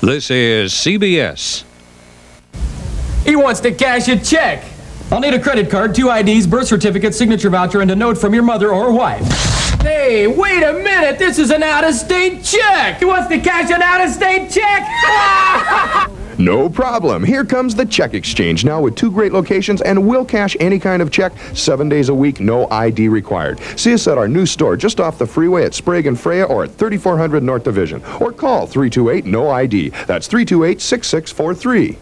This is CBS. He wants to cash a check. I'll need a credit card, 2 IDs, birth certificate, signature voucher, and a note from your mother or wife. Hey, wait a minute. This is an out-of-state check. He wants to cash an out-of-state check? No problem. Here comes the check exchange, now with 2 great locations, and we'll cash any kind of check 7 days a week, no ID required. See us at our new store just off the freeway at Sprague and Freya or at 3400 North Division. Or call 328-NO-ID. That's 328-6643.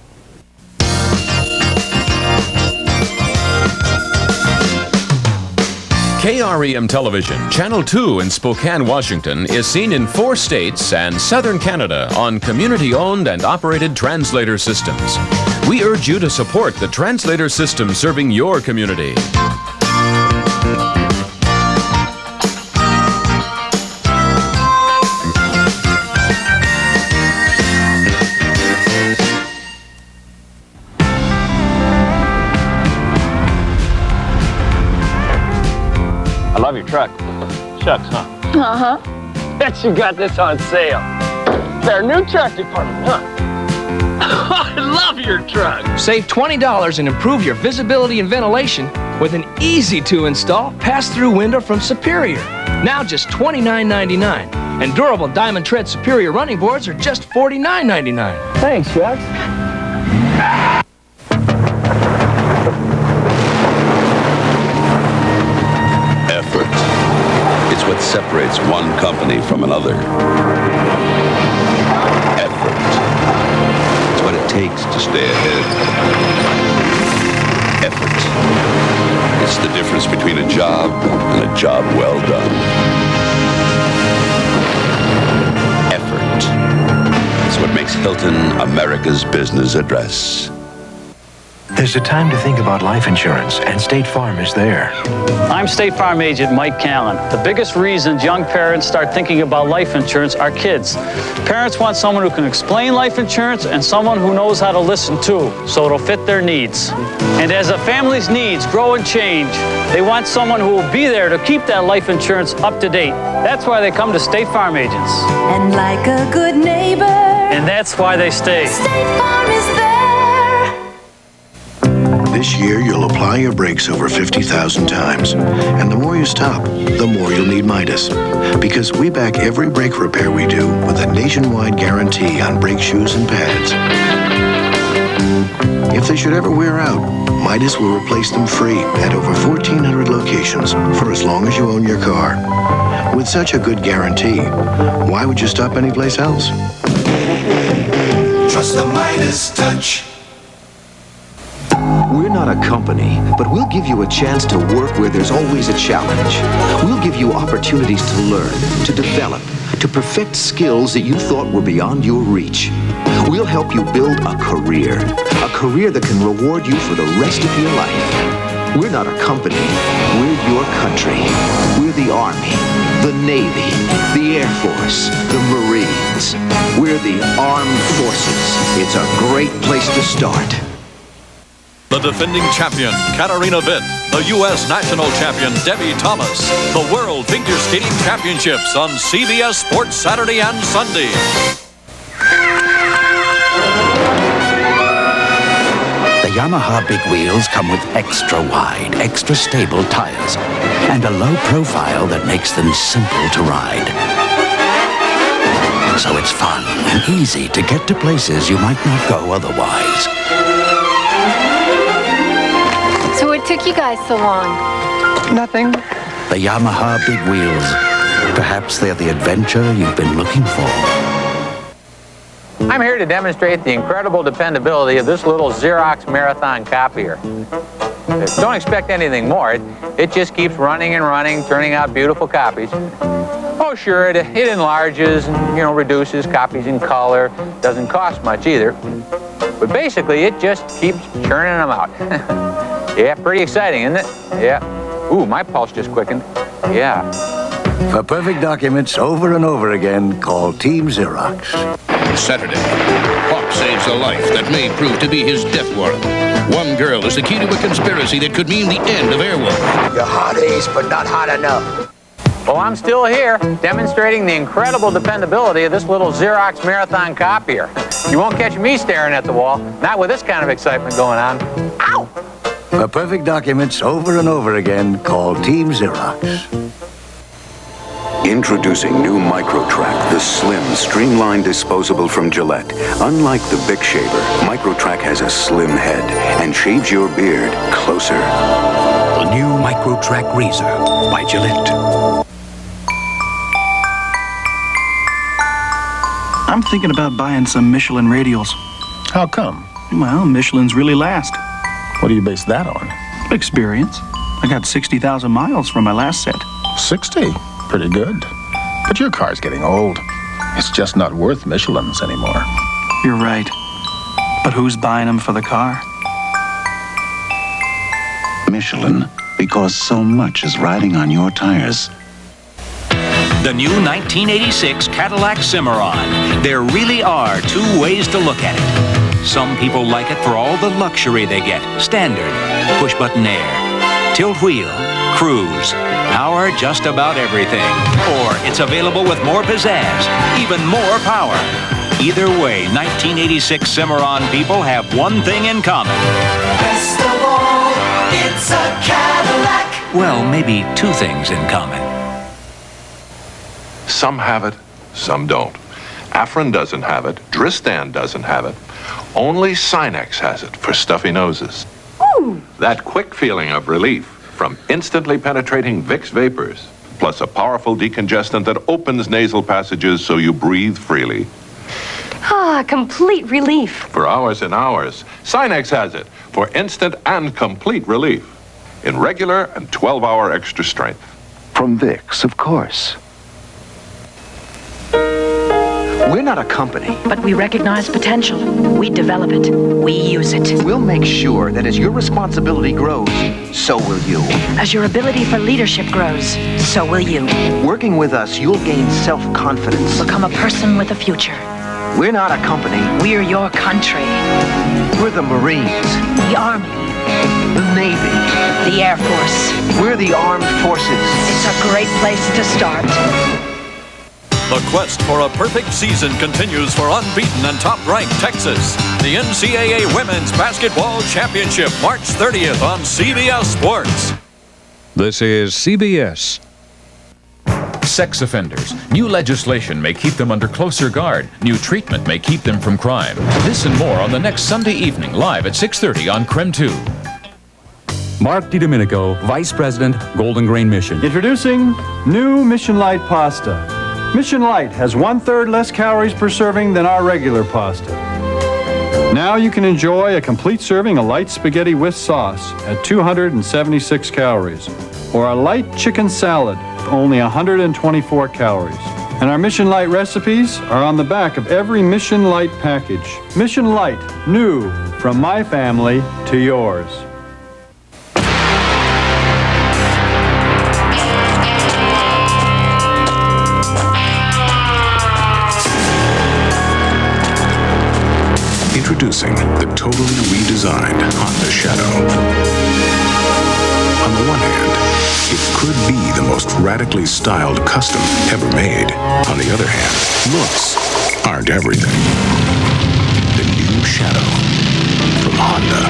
KREM Television, Channel 2 in Spokane, Washington, is seen in 4 states and southern Canada on community-owned and operated translator systems. We urge you to support the translator system serving your community. I love your truck. Shucks, huh? Uh-huh. Bet you got this on sale. Their new truck department, huh? I love your truck. Save $20 and improve your visibility and ventilation with an easy-to-install pass-through window from Superior. Now just $29.99. And durable diamond tread Superior running boards are just $49.99. Thanks, Shucks. Effort. It's what separates one company from another. Effort. It's what it takes to stay ahead. Effort. It's the difference between a job and a job well done. Effort. It's what makes Hilton America's business address. There's a time to think about life insurance, and State Farm is there. I'm State Farm agent Mike Callen. The biggest reasons young parents start thinking about life insurance are kids. Parents want someone who can explain life insurance and someone who knows how to listen too, so it'll fit their needs. And as a family's needs grow and change, they want someone who will be there to keep that life insurance up to date. That's why they come to State Farm agents. And like a good neighbor, And that's why they stay. State Farm is there. This year, you'll apply your brakes over 50,000 times. And the more you stop, the more you'll need Midas. Because we back every brake repair we do with a nationwide guarantee on brake shoes and pads. If they should ever wear out, Midas will replace them free at over 1,400 locations for as long as you own your car. With such a good guarantee, why would you stop anyplace else? Trust the Midas touch. We're not a company, but we'll give you a chance to work where there's always a challenge. We'll give you opportunities to learn, to develop, to perfect skills that you thought were beyond your reach. We'll help you build a career that can reward you for the rest of your life. We're not a company, we're your country. We're the Army, the Navy, the Air Force, the Marines. We're the Armed Forces. It's a great place to start. The defending champion, Katarina Witt. The U.S. national champion, Debbie Thomas. The World Figure Skating Championships on CBS Sports Saturday and Sunday. The Yamaha big wheels come with extra wide, extra stable tires and a low profile that makes them simple to ride. So it's fun and easy to get to places you might not go otherwise. So what took you guys so long? Nothing. The Yamaha big wheels. Perhaps they're the adventure you've been looking for. I'm here to demonstrate the incredible dependability of this little Xerox Marathon copier. Don't expect anything more. It just keeps running and running, turning out beautiful copies. Oh, sure, it enlarges and, reduces copies in color. Doesn't cost much either. But basically, it just keeps churning them out. Yeah, pretty exciting, isn't it? Yeah. Ooh, my pulse just quickened. Yeah. For perfect documents over and over again, call Team Xerox. Saturday, Hawk saves a life that may prove to be his death warrant. One girl is the key to a conspiracy that could mean the end of Airwolf. You're hot ace, but not hot enough. Well, I'm still here, demonstrating the incredible dependability of this little Xerox Marathon copier. You won't catch me staring at the wall, not with this kind of excitement going on. Ow! For perfect documents over and over again, call Team Xerox. Introducing new MicroTrack, the slim, streamlined disposable from Gillette. Unlike the Bic shaver, MicroTrack has a slim head and shaves your beard closer. The new MicroTrack Razor by Gillette. I'm thinking about buying some Michelin radials. How come? Well, Michelin's really last. What do you base that on? Experience. I got 60,000 miles from my last set. 60? Pretty good. But your car's getting old. It's just not worth Michelin's anymore. You're right. But who's buying them for the car? Michelin, because so much is riding on your tires. The new 1986 Cadillac Cimarron. There really are two ways to look at it. Some people like it for all the luxury they get. Standard, push-button air, tilt wheel, cruise, power just about everything. Or it's available with more pizzazz, even more power. Either way, 1986 Cimarron people have one thing in common. Best of all, it's a Cadillac. Well, maybe two things in common. Some have it, some don't. Afrin doesn't have it, Dristan doesn't have it. Only Sinex has it for stuffy noses. Ooh. That quick feeling of relief from instantly penetrating Vicks vapors, plus a powerful decongestant that opens nasal passages so you breathe freely. Ah, complete relief. For hours and hours, Sinex has it for instant and complete relief in regular and 12-hour extra strength. From Vicks, of course. We're not a company. But we recognize potential. We develop it. We use it. We'll make sure that as your responsibility grows, so will you. As your ability for leadership grows, so will you. Working with us, you'll gain self-confidence. Become a person with a future. We're not a company. We're your country. We're the Marines. The Army. The Navy. The Air Force. We're the Armed Forces. It's a great place to start. The quest for a perfect season continues for unbeaten and top-ranked Texas. The NCAA Women's Basketball Championship, March 30th on CBS Sports. This is CBS. Sex offenders. New legislation may keep them under closer guard. New treatment may keep them from crime. This and more on the next Sunday evening, live at 6:30 on KREM-2. Mark DiDomenico, Vice President, Golden Grain Mission. Introducing new Mission Light Pasta. Mission Light has 1/3 less calories per serving than our regular pasta. Now you can enjoy a complete serving of light spaghetti with sauce at 276 calories, or a light chicken salad with only 124 calories. And our Mission Light recipes are on the back of every Mission Light package. Mission Light, new from my family to yours. Introducing the totally redesigned Honda Shadow. On the one hand, it could be the most radically styled custom ever made. On the other hand, looks aren't everything. The new Shadow from Honda.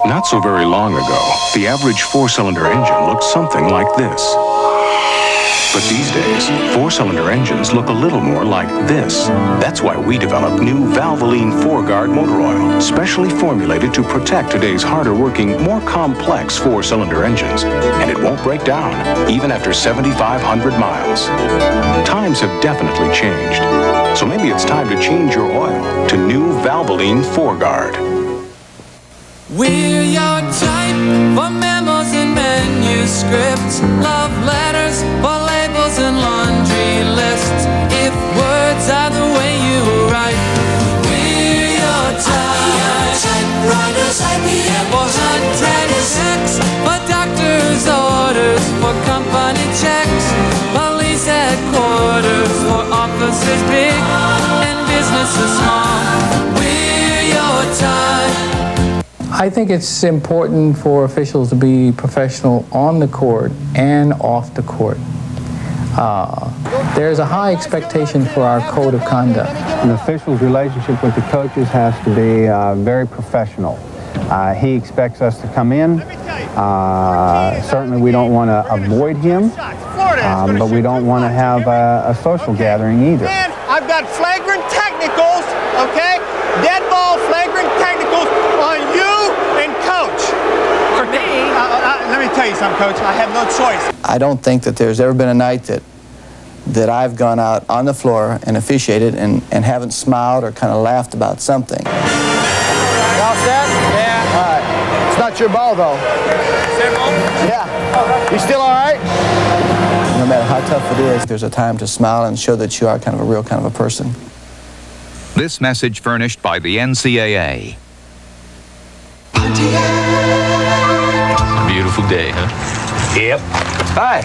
Not so very long ago, the average four-cylinder engine looked something like this. But these days, four-cylinder engines look a little more like this. That's why we developed new Valvoline 4-Guard motor oil, specially formulated to protect today's harder-working, more complex four-cylinder engines. And it won't break down, even after 7,500 miles. Times have definitely changed. So maybe it's time to change your oil to new Valvoline 4-Guard. We're your type for memos and manuscripts, love letters for labels and laundry lists. If words are the way you write, we're your type. Typewriters, IBM, for hundreds X, for doctor's orders, for company checks, police headquarters, for offices big and businesses small. We're your type. I think it's important for officials to be professional on the court and off the court. There's a high expectation for our code of conduct. An official's relationship with the coaches has to be very professional. He expects us to come in. Certainly we don't want to avoid him, but we don't want to have a social gathering either. And I've got flagrant technicals, okay? Dead ball flagrant technicals on you and Coach. For me, let me tell you something, Coach. I have no choice. I don't think that there's ever been a night that I've gone out on the floor and officiated and haven't smiled or kind of laughed about something. All set? Yeah. All right. It's not your ball, though. Same ball? Yeah. You still all right? No matter how tough it is, there's a time to smile and show that you are kind of a real kind of a person. This message furnished by the NCAA. Beautiful day, huh? Yep. Hi.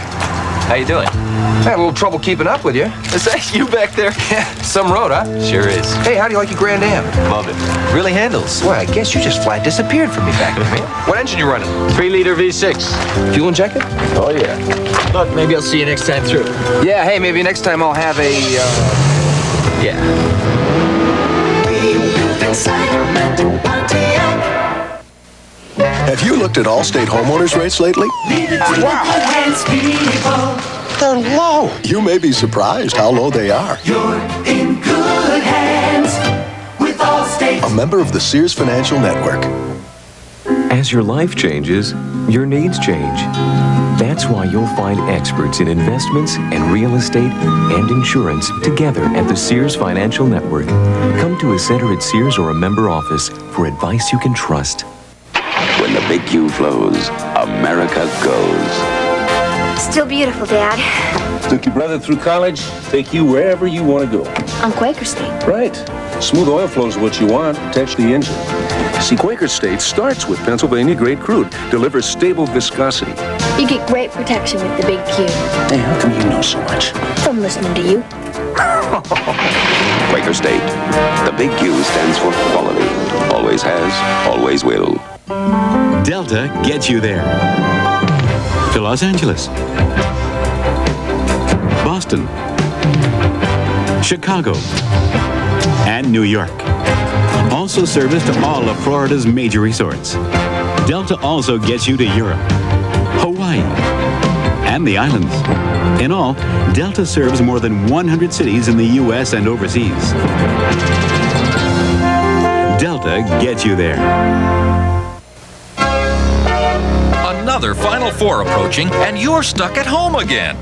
How you doing? I had a little trouble keeping up with you. Is that you back there? Yeah. Some road, huh? Sure is. Hey, how do you like your Grand Am? Love it. Really handles. Well, I guess you just flat disappeared from me back there, man. What engine you running? 3-liter V6. Fuel injected? Oh, yeah. Look, maybe I'll see you next time through. Yeah, hey, maybe next time I'll have a, Yeah. Have you looked at Allstate homeowners rates lately? Wow. They're low. You may be surprised how low they are. You're in good hands with Allstate. A member of the Sears Financial Network. As your life changes, your needs change. That's why you'll find experts in investments and real estate and insurance together at the Sears Financial Network. Come to a center at Sears or a member office for advice you can trust. When the big Q flows, America goes. Still beautiful, Dad. Took your brother through college, take you wherever you want to go. On Quaker State. Right. Smooth oil flow is what you want. Protects the engine. See, Quaker State starts with Pennsylvania-grade crude, delivers stable viscosity. You get great protection with the Big Q. Hey, how come you know so much? From listening to you. Quaker State. The big Q stands for quality. Always has, always will. Delta gets you there. To Los Angeles, Boston, Chicago, and New York. Also service to all of Florida's major resorts. Delta also gets you to Europe, Hawaii, and the islands. In all, Delta serves more than 100 cities in the U.S. and overseas. Delta gets you there. Another Final Four approaching, and you're stuck at home again.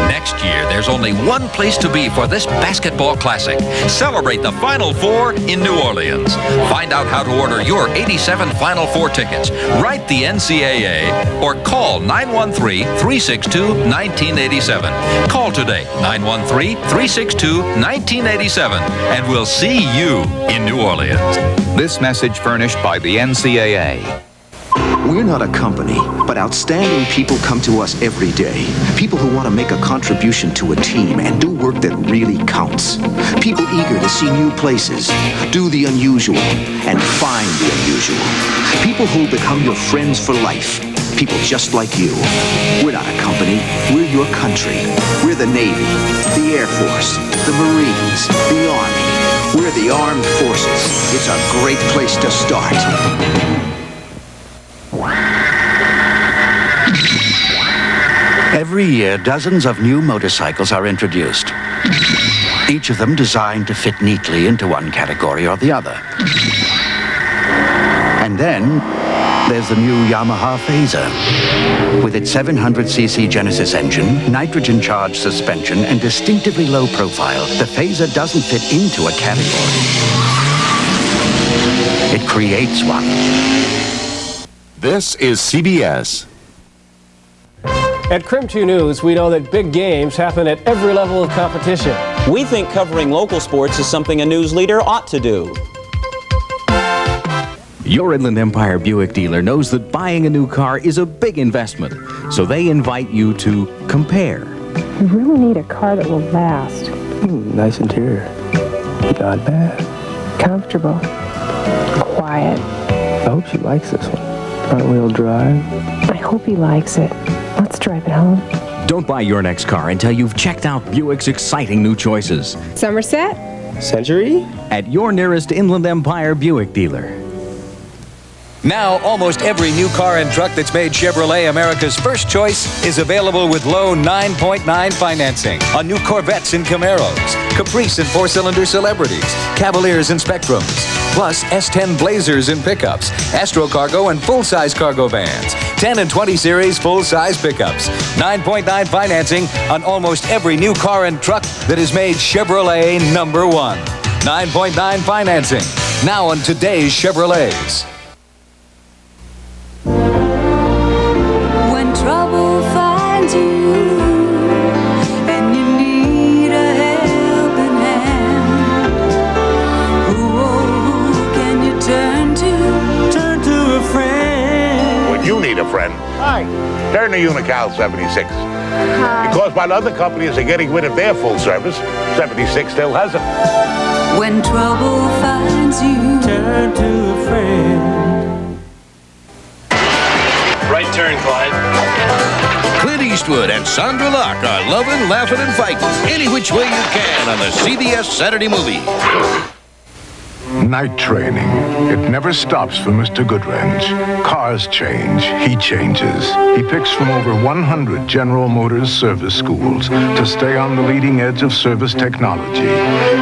Next year, there's only one place to be for this basketball classic. Celebrate the Final Four in New Orleans. Find out how to order your 87 Final Four tickets. Write the NCAA or call 913-362-1987. Call today, 913-362-1987, and we'll see you in New Orleans. This message furnished by the NCAA. We're not a company, but outstanding people come to us every day. People who want to make a contribution to a team and do work that really counts. People eager to see new places, do the unusual, and find the unusual. People who'll become your friends for life. People just like you. We're not a company, we're your country. We're the Navy, the Air Force, the Marines, the Army. We're the Armed Forces. It's a great place to start. Every year, dozens of new motorcycles are introduced, each of them designed to fit neatly into one category or the other. And then, there's the new Yamaha Phaser. With its 700cc Genesis engine, nitrogen-charged suspension, and distinctively low profile, the Phaser doesn't fit into a category. It creates one. This is CBS. At KREM-2 News, we know that big games happen at every level of competition. We think covering local sports is something a news leader ought to do. Your Inland Empire Buick dealer knows that buying a new car is a big investment, so they invite you to compare. You really need a car that will last. Nice interior. Not bad. Comfortable. Quiet. hope she likes this one. Front-wheel drive. I hope he likes it. Let's drive it home. Don't buy your next car until you've checked out Buick's exciting new choices. Somerset? Century? At your nearest Inland Empire Buick dealer. Now, almost every new car and truck that's made Chevrolet America's first choice is available with low 9.9 financing on new Corvettes and Camaros, Caprice and 4-cylinder Celebrities, Cavaliers and Spectrums, plus S10 Blazers and pickups, Astro Cargo and full-size cargo vans, 10 and 20 series full-size pickups, 9.9 financing on almost every new car and truck that has made Chevrolet number one. 9.9 financing, now on today's Chevrolets. When trouble finds you and you need a helping hand, who can you turn to? Turn to a friend. When you need a friend, turn to Unical 76. Because while other companies are getting rid of their full service, 76 still has it. When trouble finds you, turn to a friend. Right turn, Clyde. Clint Eastwood and Sandra Locke are loving, laughing, and fighting any which way you can on the CBS Saturday movie. Night training. It never stops for Mr. Goodwrench. Cars change. He changes. He picks from over 100 General Motors service schools to stay on the leading edge of service technology.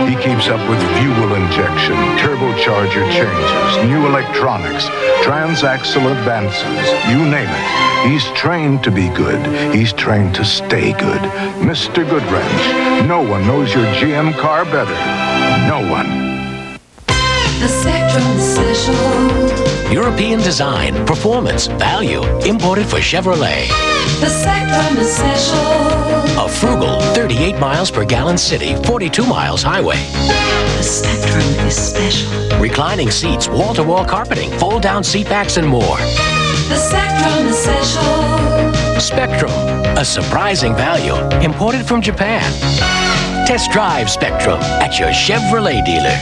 He keeps up with fuel injection, turbocharger changes, new electronics, transaxle advances, you name it. He's trained to be good. He's trained to stay good. Mr. Goodwrench. No one knows your GM car better. No one. The Spectrum Special. European design, performance, value. Imported for Chevrolet. The Spectrum is special. A frugal 38 miles per gallon city, 42 miles highway. The Spectrum is special. Reclining seats, wall-to-wall carpeting, fold-down seat backs, and more. The Spectrum is special. Spectrum, a surprising value. Imported from Japan. Test drive Spectrum at your Chevrolet dealer.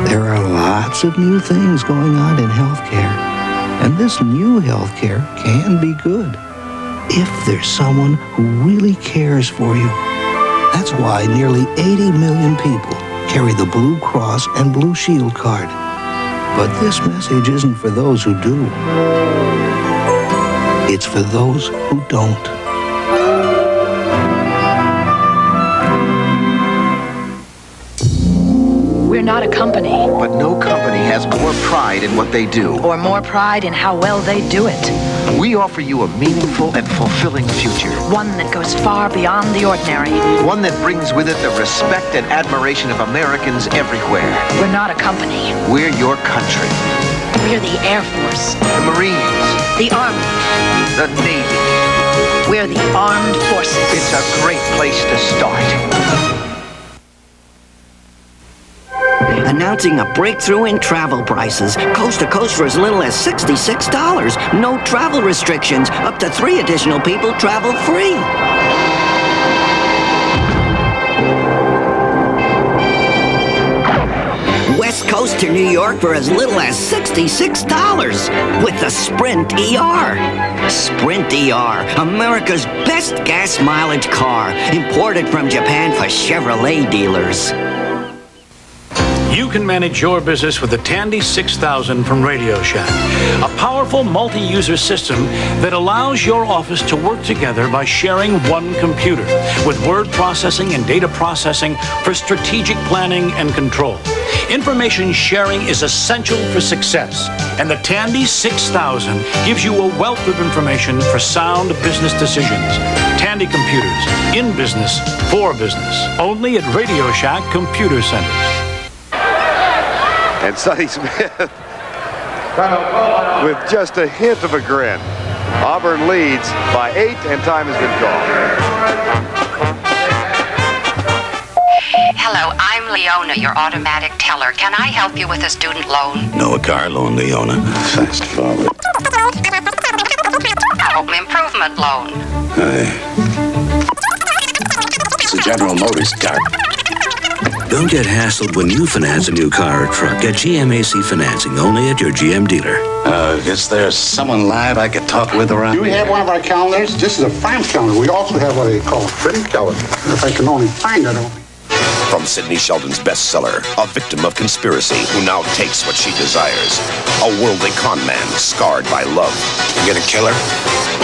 There are lots of new things going on in healthcare, and this new healthcare can be good if there's someone who really cares for you. That's why nearly 80 million people carry the Blue Cross and Blue Shield card. But this message isn't for those who do. It's for those who don't. We're not a company. But no company has more pride in what they do. Or more pride in how well they do it. We offer you a meaningful and fulfilling future. One that goes far beyond the ordinary. One that brings with it the respect and admiration of Americans everywhere. We're not a company. We're your country. We're the Air Force. The Marines. The Army. The Navy. We're the Armed Forces. It's a great place to start. Announcing a breakthrough in travel prices. Coast to coast for as little as $66. No travel restrictions. Up to 3 additional people travel free. West Coast to New York for as little as $66 with the Sprint ER. Sprint ER, America's best gas mileage car. Imported from Japan for Chevrolet dealers. You can manage your business with the Tandy 6000 from Radio Shack, a powerful multi-user system that allows your office to work together by sharing one computer with word processing and data processing for strategic planning and control. Information sharing is essential for success, and the Tandy 6000 gives you a wealth of information for sound business decisions. Tandy computers, in business, for business, only at Radio Shack Computer Centers. And Sonny Smith with just a hint of a grin. Auburn leads by 8 and time has been called. Hello, I'm Leona, your automatic teller. Can I help you with a student loan? No, a car loan, Leona. Fast forward. Home improvement loan. It's a General Motors car. Don't get hassled when you finance a new car or truck. Get GMAC financing only at your GM dealer. Is there someone live I could talk with around Do we have one of our calendars? This is a farm calendar. We also have what they call a print calendar. If I can only find it. From Sidney Sheldon's bestseller, a victim of conspiracy who now takes what she desires. A worldly con man scarred by love. You get a killer?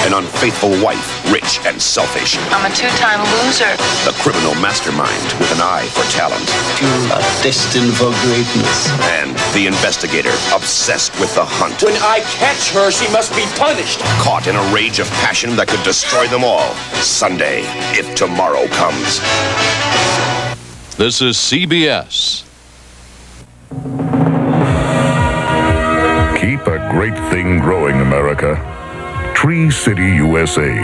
An unfaithful wife, rich and selfish. I'm a two-time loser. The criminal mastermind with an eye for talent. You are destined for greatness. And the investigator obsessed with the hunt. When I catch her, she must be punished. Caught in a rage of passion that could destroy them all. Sunday, if tomorrow comes. This is CBS. Keep a great thing growing, America. Tree City, USA.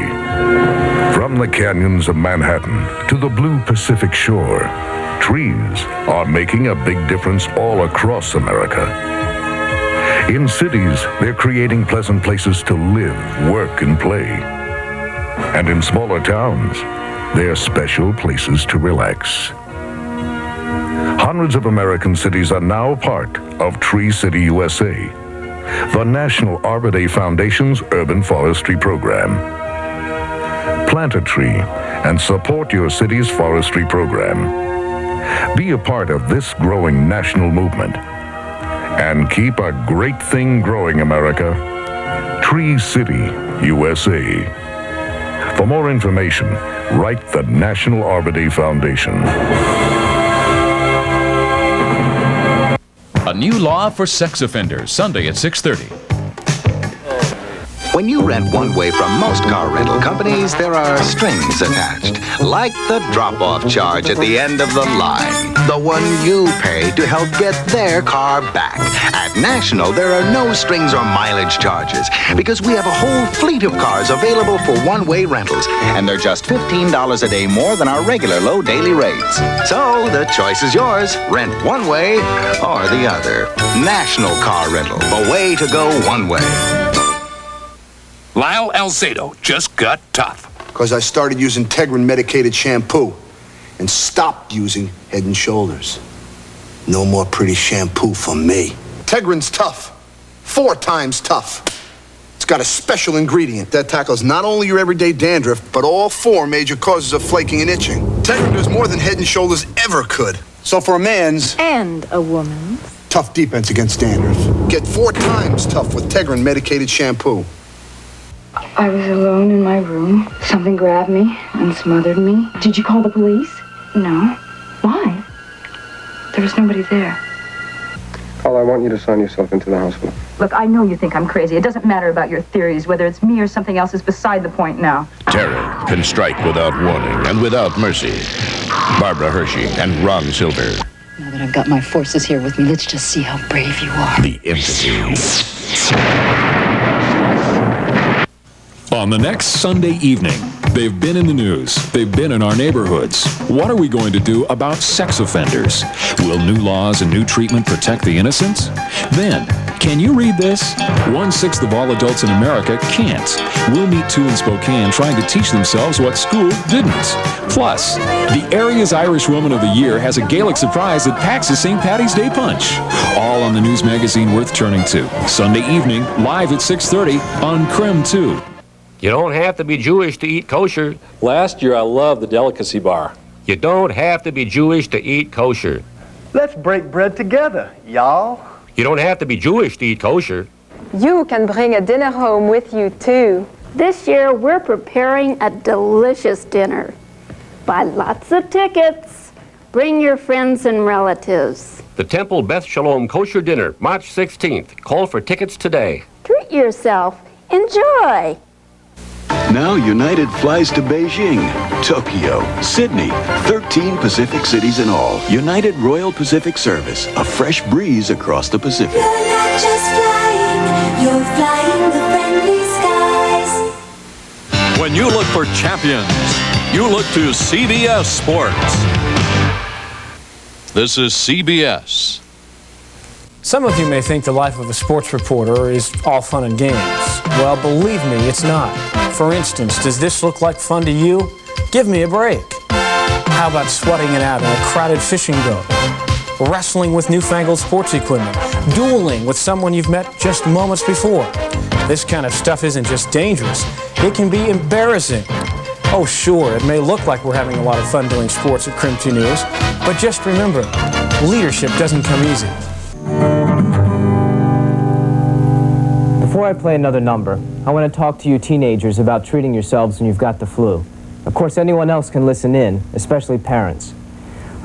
From the canyons of Manhattan to the blue Pacific shore, trees are making a big difference all across America. In cities, they're creating pleasant places to live, work, and play. And in smaller towns, they're special places to relax. Hundreds of American cities are now part of Tree City, USA, the National Arbor Day Foundation's urban forestry program. Plant a tree and support your city's forestry program. Be a part of this growing national movement. And keep a great thing growing, America. Tree City, USA. For more information, write the National Arbor Day Foundation. A new law for sex offenders, Sunday at 6:30. When you rent one-way from most car rental companies, there are strings attached, like the drop-off charge at the end of the line, the one you pay to help get their car back. At National, there are no strings or mileage charges because we have a whole fleet of cars available for one-way rentals, and they're just $15 a day more than our regular low daily rates. So the choice is yours. Rent one way or the other. National Car Rental, the way to go one way. Lyle Alzado just got tough. Because I started using Tegrin medicated shampoo and stopped using Head and Shoulders. No more pretty shampoo for me. Tegrin's tough. 4 times tough. It's got a special ingredient that tackles not only your everyday dandruff, but all 4 major causes of flaking and itching. Tegrin does more than Head and Shoulders ever could. So for a man's And a woman's. tough defense against dandruff, get 4 times tough with Tegrin medicated shampoo. I was alone in my room. Something grabbed me and smothered me. Did you call the police? No. Why? There was nobody there. Paul, I want you to sign yourself into the hospital. Look, I know you think I'm crazy. It doesn't matter about your theories. Whether it's me or something else is beside the point now. Terror can strike without warning and without mercy. Barbara Hershey and Ron Silver. Now that I've got my forces here with me, let's just see how brave you are. The Entity. On the next Sunday evening, they've been in the news. They've been in our neighborhoods. What are we going to do about sex offenders? Will new laws and new treatment protect the innocents? Then, can you read this? 1/6 of all adults in America can't. We'll meet 2 in Spokane trying to teach themselves what school didn't. Plus, the area's Irish Woman of the Year has a Gaelic surprise that packs a St. Patty's Day punch. All on the news magazine worth turning to. Sunday evening, live at 6:30 on KREM-2. You don't have to be Jewish to eat kosher. Last year, I loved the delicacy bar. You don't have to be Jewish to eat kosher. Let's break bread together, y'all. You don't have to be Jewish to eat kosher. You can bring a dinner home with you, too. This year, we're preparing a delicious dinner. Buy lots of tickets. Bring your friends and relatives. The Temple Beth Shalom Kosher Dinner, March 16th. Call for tickets today. Treat yourself. Enjoy. Now United flies to Beijing, Tokyo, Sydney, 13 Pacific cities in all. United Royal Pacific Service, a fresh breeze across the Pacific. You're not just flying, you're flying the friendly skies. When you look for champions, you look to CBS Sports. This is CBS. Some of you may think the life of a sports reporter is all fun and games. Well, believe me, it's not. For instance, does this look like fun to you? Give me a break. How about sweating it out in a crowded fishing boat? Wrestling with newfangled sports equipment? Dueling with someone you've met just moments before? This kind of stuff isn't just dangerous, it can be embarrassing. Oh sure, it may look like we're having a lot of fun doing sports at KREM-2 News, but just remember, leadership doesn't come easy. Before I play another number, I want to talk to you teenagers about treating yourselves when you've got the flu. Of course, anyone else can listen in, especially parents.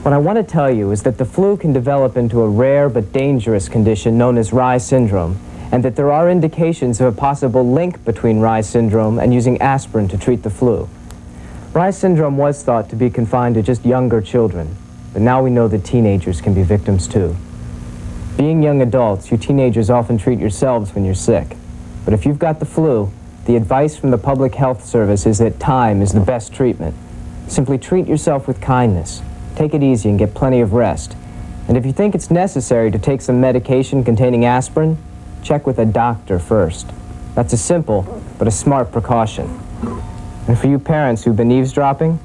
What I want to tell you is that the flu can develop into a rare but dangerous condition known as Rye syndrome, and that there are indications of a possible link between Rye syndrome and using aspirin to treat the flu. Rye syndrome was thought to be confined to just younger children, but now we know that teenagers can be victims too. Being young adults, you teenagers often treat yourselves when you're sick. But if you've got the flu, the advice from the Public Health Service is that time is the best treatment. Simply treat yourself with kindness. Take it easy and get plenty of rest. And if you think it's necessary to take some medication containing aspirin, check with a doctor first. That's a simple but a smart precaution. And for you parents who've been eavesdropping,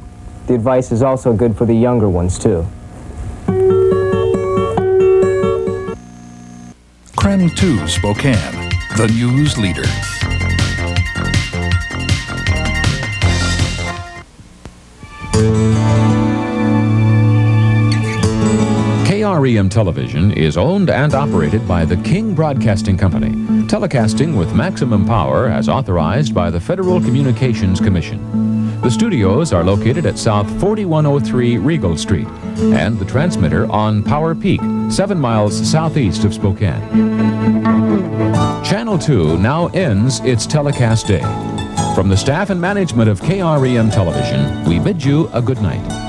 the advice is also good for the younger ones too. KREM-2 Spokane, the news leader. KREM Television is owned and operated by the King Broadcasting Company, telecasting with maximum power as authorized by the Federal Communications Commission. The studios are located at South 4103 Regal Street and the transmitter on Power Peak, 7 miles southeast of Spokane. Channel 2 now ends its telecast day. From the staff and management of KREM Television, we bid you a good night.